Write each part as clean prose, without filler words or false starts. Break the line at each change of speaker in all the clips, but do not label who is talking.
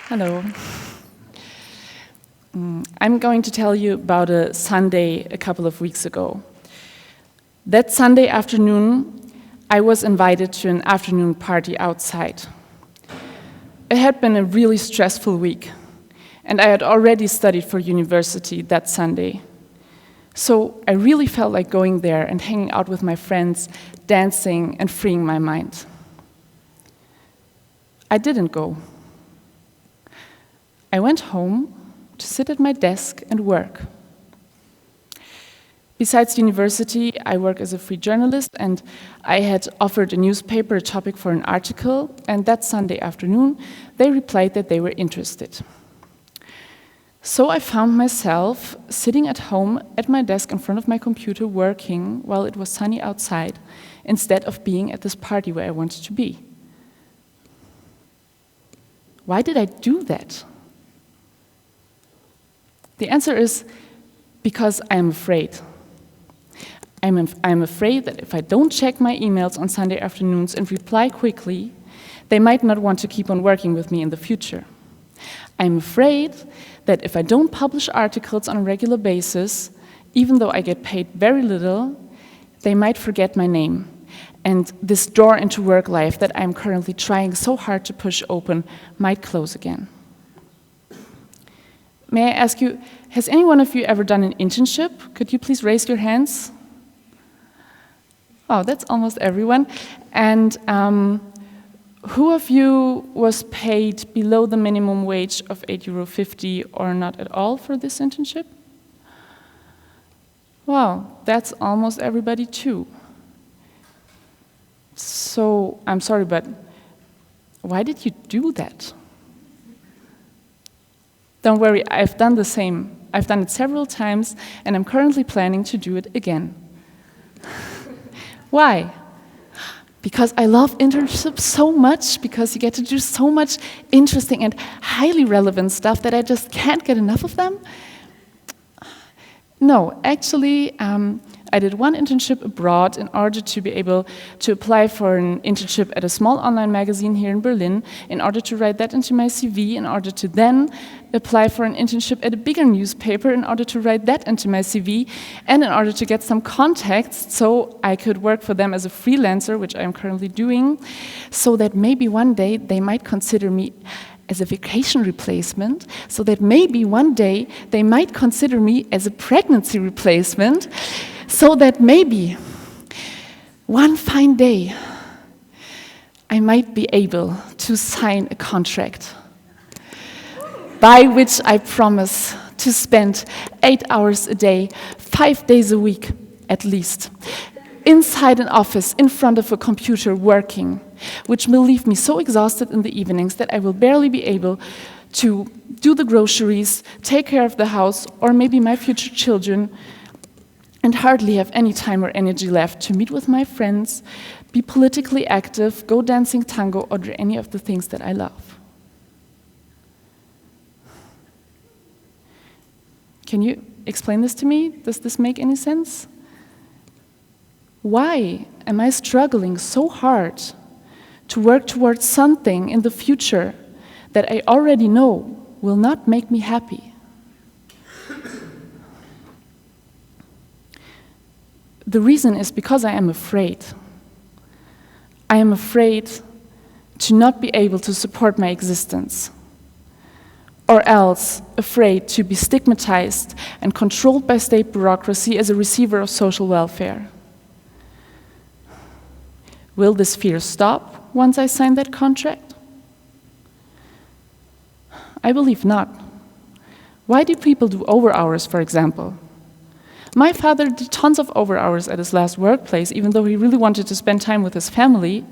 Hello. I'm going to tell you about a Sunday a couple of weeks ago. That Sunday afternoon, I was invited to an afternoon party outside. It had been a really stressful week, and I had already studied for university that Sunday. So I really felt like going there and hanging out with my friends, dancing and freeing my mind. I didn't go. I went home to sit at my desk and work. Besides university, I work as a free journalist, and I had offered a newspaper a topic for an article, and that Sunday afternoon, they replied that they were interested. So I found myself sitting at home at my desk in front of my computer working while it was sunny outside, instead of being at this party where I wanted to be. Why did I do that? The answer is because I am afraid. I'm afraid that if I don't check my emails on Sunday afternoons and reply quickly, they might not want to keep on working with me in the future. I'm afraid that if I don't publish articles on a regular basis, even though I get paid very little, they might forget my name. And this door into work life that I'm currently trying so hard to push open might close again. May I ask you, has any one of you ever done an internship? Could you please raise your hands? Oh, that's almost everyone. And who of you was paid below the minimum wage of €8.50 or not at all for this internship? Wow, that's almost everybody too. So, I'm sorry, but why did you do that? Don't worry, I've done the same. I've done it several times, and I'm currently planning to do it again. Why? Because I love internships so much, because you get to do so much interesting and highly relevant stuff that I just can't get enough of them. No, actually, I did one internship abroad in order to be able to apply for an internship at a small online magazine here in Berlin, in order to write that into my CV, in order to then apply for an internship at a bigger newspaper, in order to write that into my CV, and in order to get some contacts so I could work for them as a freelancer, which I'm currently doing, so that maybe one day they might consider me as a vacation replacement, so that maybe one day they might consider me as a pregnancy replacement, so that maybe one fine day I might be able to sign a contract by which I promise to spend 8 hours a day, 5 days a week at least, inside an office, in front of a computer working, which will leave me so exhausted in the evenings that I will barely be able to do the groceries, take care of the house, or maybe my future children, and hardly have any time or energy left to meet with my friends, be politically active, go dancing tango, or do any of the things that I love. Can you explain this to me? Does this make any sense? Why am I struggling so hard to work towards something in the future that I already know will not make me happy? The reason is because I am afraid. I am afraid to not be able to support my existence, or else afraid to be stigmatized and controlled by state bureaucracy as a receiver of social welfare. Will this fear stop once I sign that contract? I believe not. Why do people do overhours, for example? My father did tons of overhours at his last workplace, even though he really wanted to spend time with his family,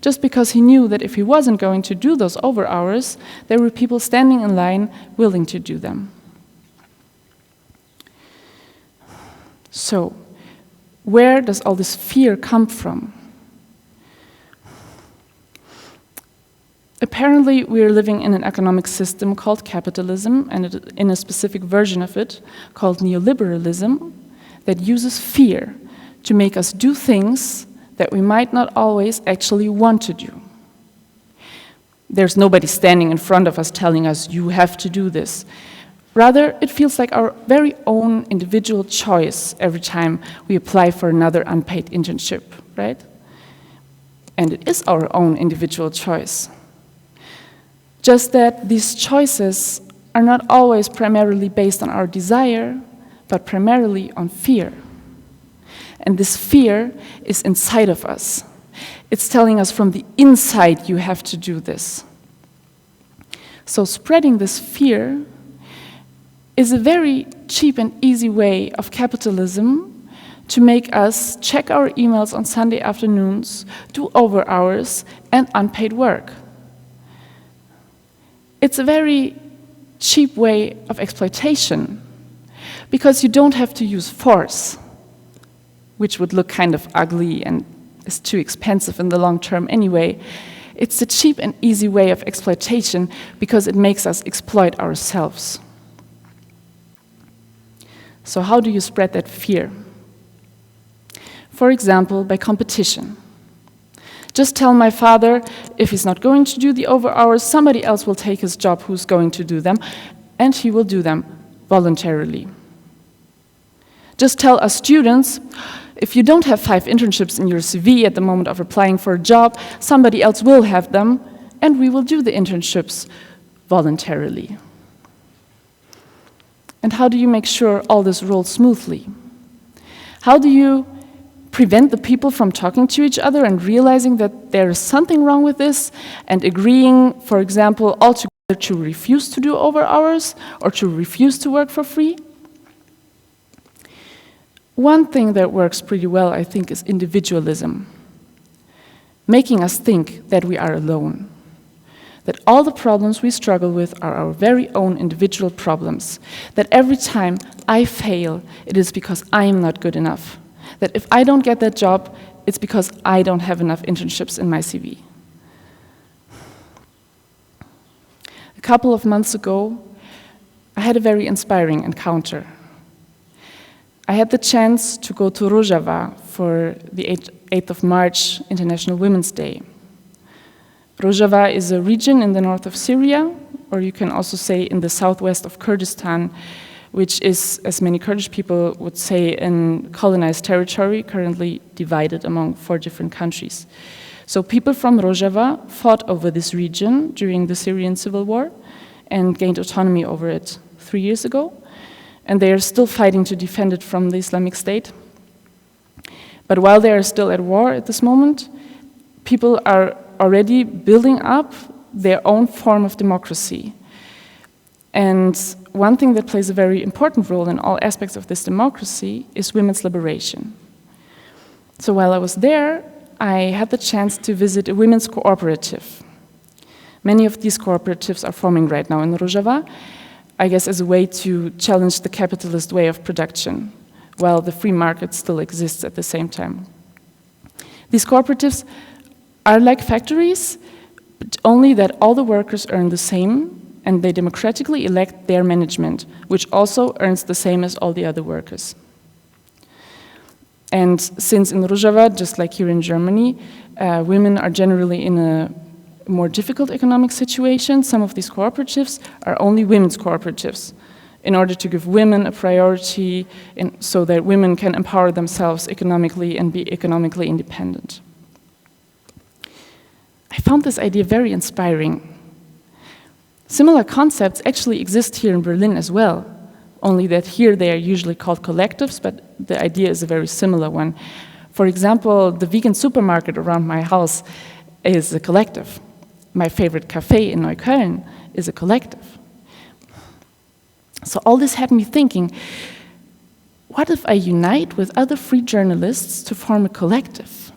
just because he knew that if he wasn't going to do those overhours, there were people standing in line willing to do them. So, where does all this fear come from? Apparently, we are living in an economic system called capitalism, and in a specific version of it called neoliberalism, that uses fear to make us do things that we might not always actually want to do. There's nobody standing in front of us telling us, you have to do this. Rather, it feels like our very own individual choice every time we apply for another unpaid internship, right? And it is our own individual choice. Just that these choices are not always primarily based on our desire, but primarily on fear. And this fear is inside of us. It's telling us from the inside, you have to do this. So spreading this fear is a very cheap and easy way of capitalism to make us check our emails on Sunday afternoons, do overhours, and unpaid work. It's a very cheap way of exploitation because you don't have to use force, which would look kind of ugly and is too expensive in the long term anyway. It's a cheap and easy way of exploitation because it makes us exploit ourselves. So how do you spread that fear? For example, by competition. Just tell my father, if he's not going to do the overhours, somebody else will take his job who's going to do them, and he will do them voluntarily. Just tell us students, if you don't have 5 internships in your CV at the moment of applying for a job, somebody else will have them, and we will do the internships voluntarily. And how do you make sure all this rolls smoothly? How do you prevent the people from talking to each other and realizing that there is something wrong with this and agreeing, for example, altogether to refuse to do overhours or to refuse to work for free? One thing that works pretty well, I think, is individualism, making us think that we are alone, that all the problems we struggle with are our very own individual problems, that every time I fail, it is because I am not good enough, that if I don't get that job, it's because I don't have enough internships in my CV. A couple of months ago, I had a very inspiring encounter. I had the chance to go to Rojava for the 8th of March, International Women's Day. Rojava is a region in the north of Syria, or you can also say in the southwest of Kurdistan, which is, as many Kurdish people would say, in colonized territory, currently divided among 4 different countries. So people from Rojava fought over this region during the Syrian civil war and gained autonomy over it 3 years ago. And they are still fighting to defend it from the Islamic State. But while they are still at war at this moment, people are already building up their own form of democracy. And one thing that plays a very important role in all aspects of this democracy is women's liberation. So while I was there, I had the chance to visit a women's cooperative. Many of these cooperatives are forming right now in Rojava, I guess as a way to challenge the capitalist way of production, while the free market still exists at the same time. These cooperatives are like factories, but only that all the workers earn the same, and they democratically elect their management, which also earns the same as all the other workers. And since in Rojava, just like here in Germany, women are generally in a more difficult economic situation, some of these cooperatives are only women's cooperatives in order to give women a priority so that women can empower themselves economically and be economically independent. I found this idea very inspiring. Similar concepts actually exist here in Berlin as well, only that here they are usually called collectives, but the idea is a very similar one. For example, the vegan supermarket around my house is a collective. My favorite cafe in Neukölln is a collective. So all this had me thinking, what if I unite with other free journalists to form a collective?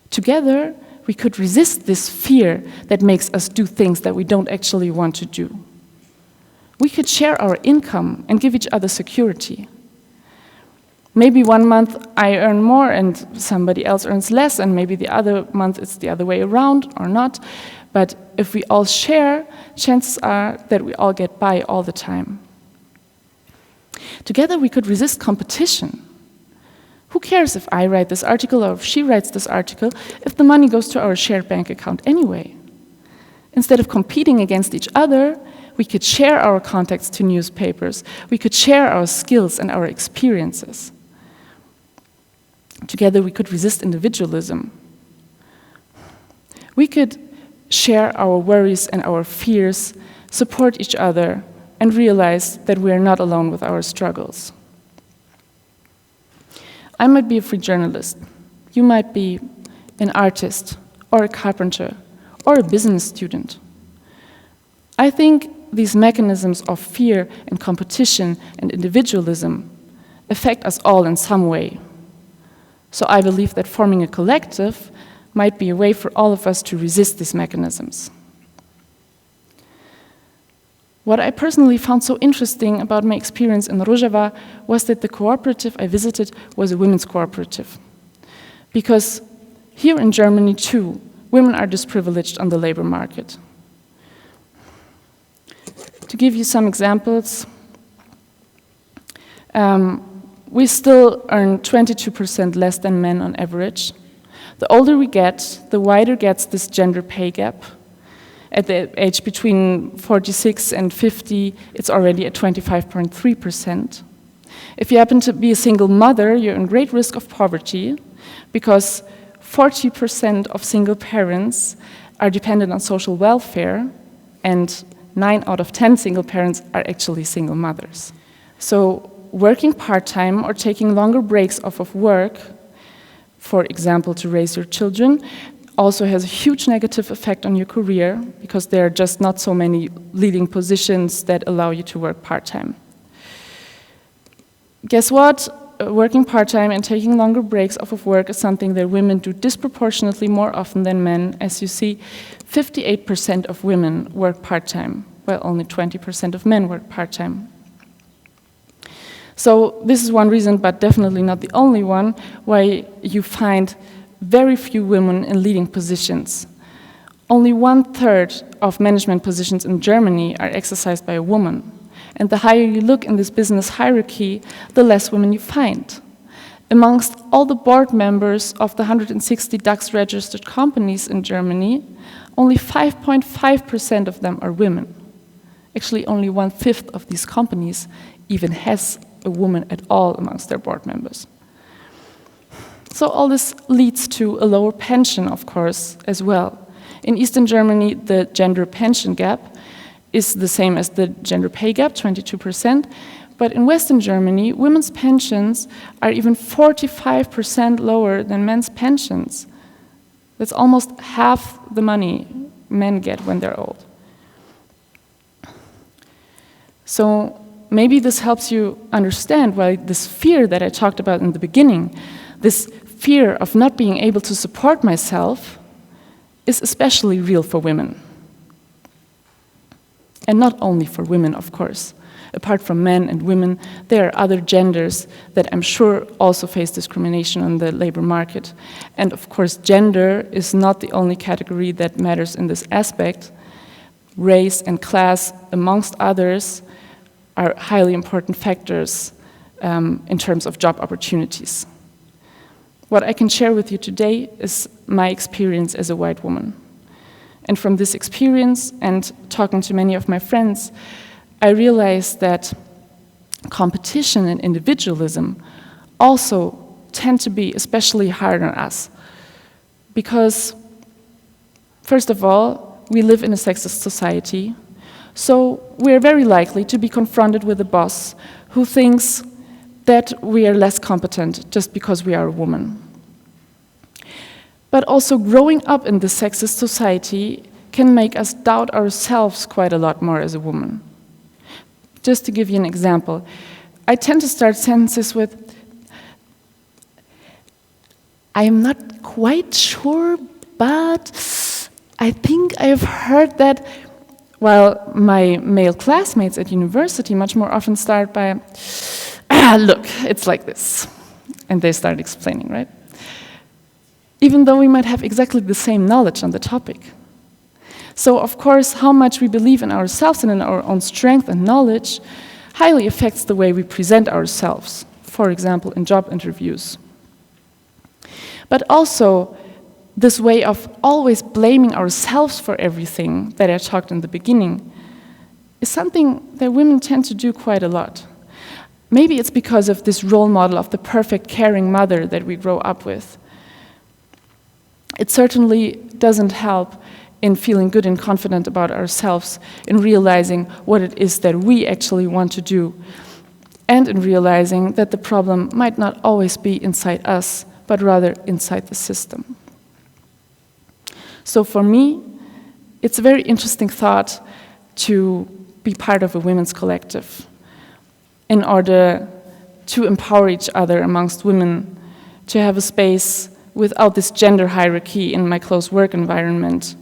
Together, we could resist this fear that makes us do things that we don't actually want to do. We could share our income and give each other security. Maybe one month I earn more and somebody else earns less, and maybe the other month it's the other way around or not. But if we all share, chances are that we all get by all the time. Together we could resist competition. Who cares if I write this article or if she writes this article, if the money goes to our shared bank account anyway? Instead of competing against each other, we could share our contacts to newspapers. We could share our skills and our experiences. Together we could resist individualism. We could share our worries and our fears, support each other, and realize that we are not alone with our struggles. I might be a free journalist. You might be an artist, or a carpenter, or a business student. I think these mechanisms of fear and competition and individualism affect us all in some way. So I believe that forming a collective might be a way for all of us to resist these mechanisms. What I personally found so interesting about my experience in Rojava was that the cooperative I visited was a women's cooperative. Because here in Germany too, women are disprivileged on the labor market. To give you some examples, we still earn 22% less than men on average. The older we get, the wider gets this gender pay gap. At the age between 46 and 50, it's already at 25.3%. If you happen to be a single mother, you're in great risk of poverty because 40% of single parents are dependent on social welfare, and 9 out of 10 single parents are actually single mothers. So working part-time or taking longer breaks off of work, for example, to raise your children, also has a huge negative effect on your career because there are just not so many leading positions that allow you to work part-time. Guess what? Working part-time and taking longer breaks off of work is something that women do disproportionately more often than men. As you see, 58% of women work part-time, while only 20% of men work part-time. So this is one reason, but definitely not the only one, why you find very few women in leading positions. Only 1/3 of management positions in Germany are exercised by a woman. And the higher you look in this business hierarchy, the less women you find. Amongst all the board members of the 160 DAX-registered companies in Germany, only 5.5% of them are women. Actually, only 1/5 of these companies even has a woman at all amongst their board members. So all this leads to a lower pension, of course, as well. In Eastern Germany, the gender pension gap is the same as the gender pay gap, 22%. But in Western Germany, women's pensions are even 45% lower than men's pensions. That's almost half the money men get when they're old. So maybe this helps you understand why this fear that I talked about in the beginning, this fear of not being able to support myself, is especially real for women. And not only for women, of course. Apart from men and women, there are other genders that I'm sure also face discrimination on the labor market. And of course, gender is not the only category that matters in this aspect. Race and class, amongst others, are highly important factors in terms of job opportunities. What I can share with you today is my experience as a white woman. And from this experience and talking to many of my friends, I realized that competition and individualism also tend to be especially hard on us. Because, first of all, we live in a sexist society, so we are very likely to be confronted with a boss who thinks that we are less competent just because we are a woman. But also growing up in this sexist society can make us doubt ourselves quite a lot more as a woman. Just to give you an example, I tend to start sentences with, I am not quite sure, but I think I've heard that, while my male classmates at university much more often start by, look, it's like this. And they start explaining, right? Even though we might have exactly the same knowledge on the topic. So, of course, how much we believe in ourselves and in our own strength and knowledge highly affects the way we present ourselves, for example, in job interviews. But also, This way of always blaming ourselves for everything that I talked in the beginning is something that women tend to do quite a lot. Maybe it's because of this role model of the perfect caring mother that we grow up with. It certainly doesn't help in feeling good and confident about ourselves, in realizing what it is that we actually want to do, and in realizing that the problem might not always be inside us, but rather inside the system. So for me, it's a very interesting thought to be part of a women's collective in order to empower each other amongst women, to have a space without this gender hierarchy in my close work environment,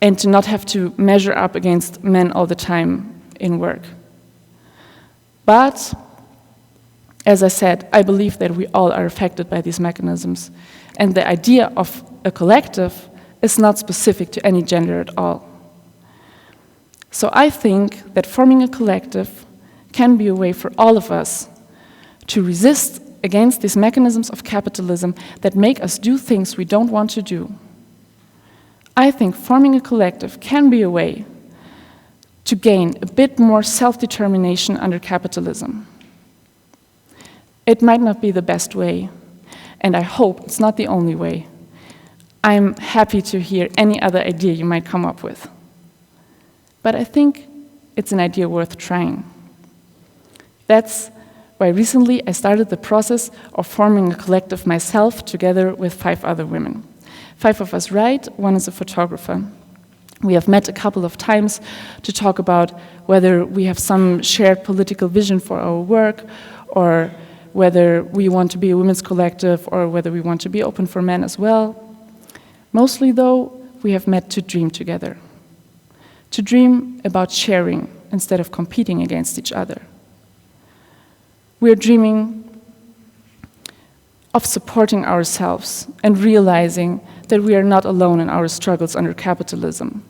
and to not have to measure up against men all the time in work. But, as I said, I believe that we all are affected by these mechanisms, and the idea of a collective is not specific to any gender at all. So I think that forming a collective can be a way for all of us to resist against these mechanisms of capitalism that make us do things we don't want to do. I think forming a collective can be a way to gain a bit more self-determination under capitalism. It might not be the best way, and I hope it's not the only way. I'm happy to hear any other idea you might come up with. But I think it's an idea worth trying. That's why recently I started the process of forming a collective myself together with 5 other women. 5 of us write, 1 is a photographer. We have met a couple of times to talk about whether we have some shared political vision for our work, or whether we want to be a women's collective, or whether we want to be open for men as well. Mostly, though, we have met to dream together. To dream about sharing instead of competing against each other. We are dreaming of supporting ourselves and realizing that we are not alone in our struggles under capitalism.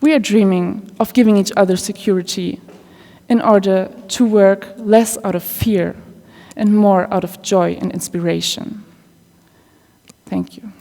We are dreaming of giving each other security in order to work less out of fear and more out of joy and inspiration. Thank you.